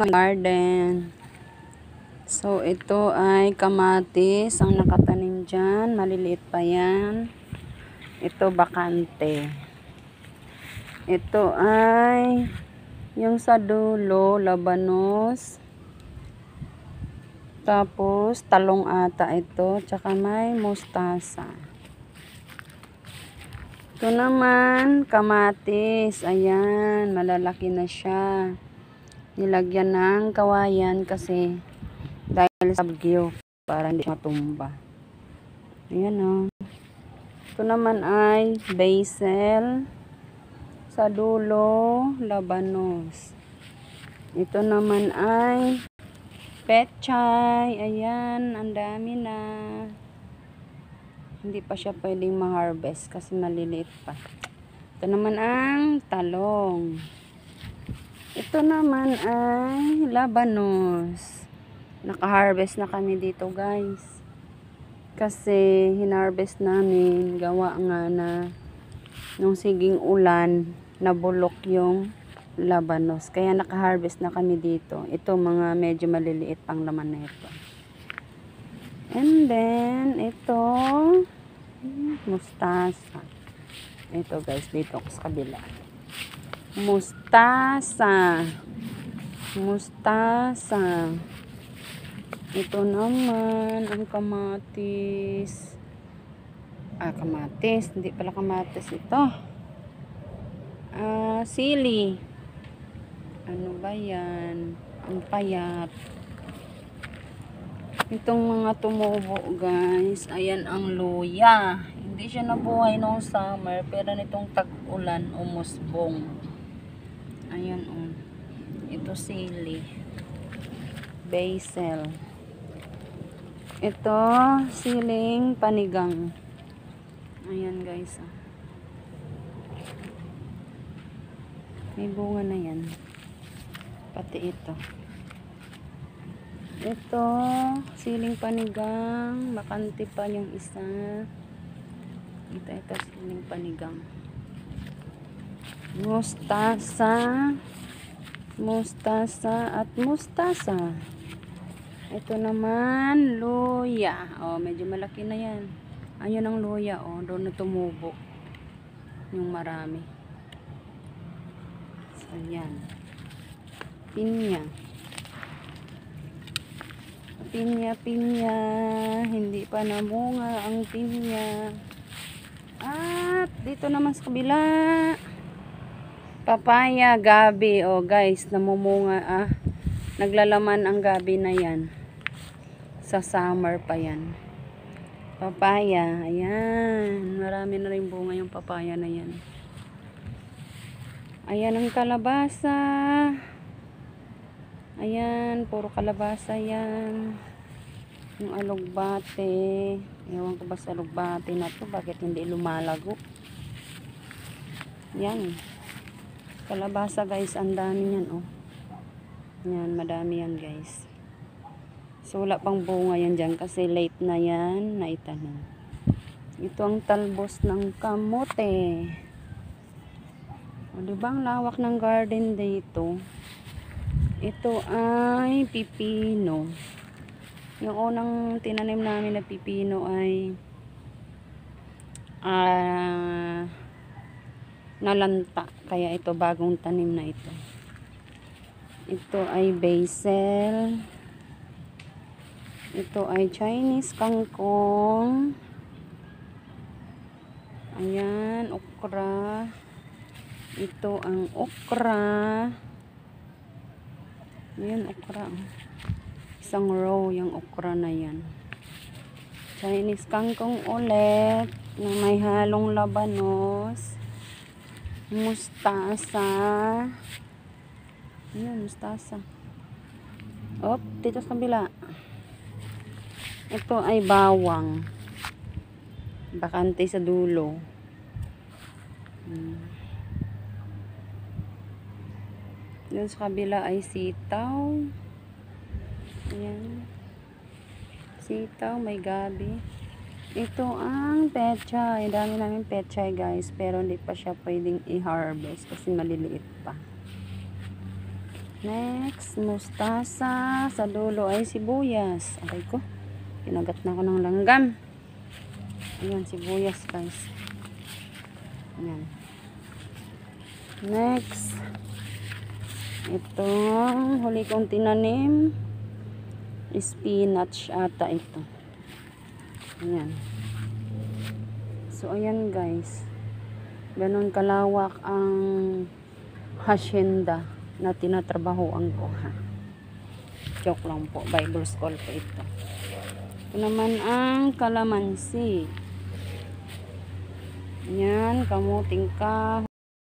garden. So, ito ay kamatis ang nakatanim dyan. Maliliit pa yan. Ito bakante. Ito ay yung sa dulo, labanos. Tapos, talong ata ito. Tsaka may mustasa. Ito naman, kamatis. Ayan, malalaki na siya. Nilagyan ng kawayan kasi dahil sa bagyo para hindi matumba. Ayan o. Ito naman ay basil. Sa dulo, labanos. Ito naman ay pechay. Ayan, ang dami na. Hindi pa siya pwedeng ma-harvest kasi maliliit pa. Ito naman ang talong. Ito naman ay labanos. Naka-harvest na kami dito, guys. Kasi hinarvest namin, gawa nga na nung siging ulan, nabulok yung labanos. Kaya naka-harvest na kami dito. Ito mga medyo maliliit pang laman na ito. And then, ito, mustasa. Ito guys, dito ako sa kabila. Mustasa. Mustasa. Ito naman, ang kamatis. Kamatis. Hindi pala kamatis ito. Sili. Ano ba yan? Ang payat. Itong mga tumubo guys, ayan ang luya. Hindi siya nabuhay noong summer, pero nitong tag-ulan, umusbong. Ayan Ito sili. Basil. Ito, siling panigang. Ayan guys. May bunga na yan. Pati ito. Ito, siling panigang. Bakante pa yung isa. Ito, siling panigang. Mustasa. Mustasa at mustasa. Ito naman, luya. Medyo malaki na yan. Ayun ang luya, doon na tumubo. Yung marami. So, yan. Pinya. Pinya. Hindi pa namunga ang pinya. At, dito naman sa kabila. Papaya, gabi. Guys, namumunga. Naglalaman ang gabi na yan. Sa summer pa yan. Papaya. Ayan. Marami na rin bunga yung papaya na yan. Ayan ang kalabasa. Ayan. Puro kalabasa yan. Yung alugbate. Ewan ko ba sa alugbate na to. Bakit hindi lumalago? Yan. Kalabasa guys. Ang dami yan Yan, madami yan guys. So, wala pang bunga yan dyan kasi late na yan naitanim. Ito ang talbos ng kamote. Diba ang lawak ng garden dito? Ito ay pipino. Yung unang tinanim namin na pipino ay nalanta. Kaya ito bagong tanim na ito. Ito ay basil. Ito ay Chinese kangkong. Ayan, okra. Ito ang okra. Ayan, okra. Isang row yung okra na yan. Chinese kangkong ulit. Na may halong labanos. Mustasa. Ayan, mustasa. Dito sa kabila. Ito ay bawang. Bakante sa dulo. Doon sa kabila ay sitaw. Ayan. Sitaw, may gabi. Ito ang pechay. Dami namin pechay guys. Pero hindi pa siya pwedeng i-harvest kasi maliliit pa. Next, mustasa. Sa dulo ay sibuyas. Aray ko. Kinagat na ako ng langgam. Ayan, sibuyas guys. Ayan. Next, itong huli kong tinanim. Spinach ata ito. Ayan. So, ayan guys. Ganon kalawak ang hacienda na tinatrabahoan ko, ha. Joke lang po. Bible school po ito. Ito naman ang kalamansi. Yan, kamuting kahoy.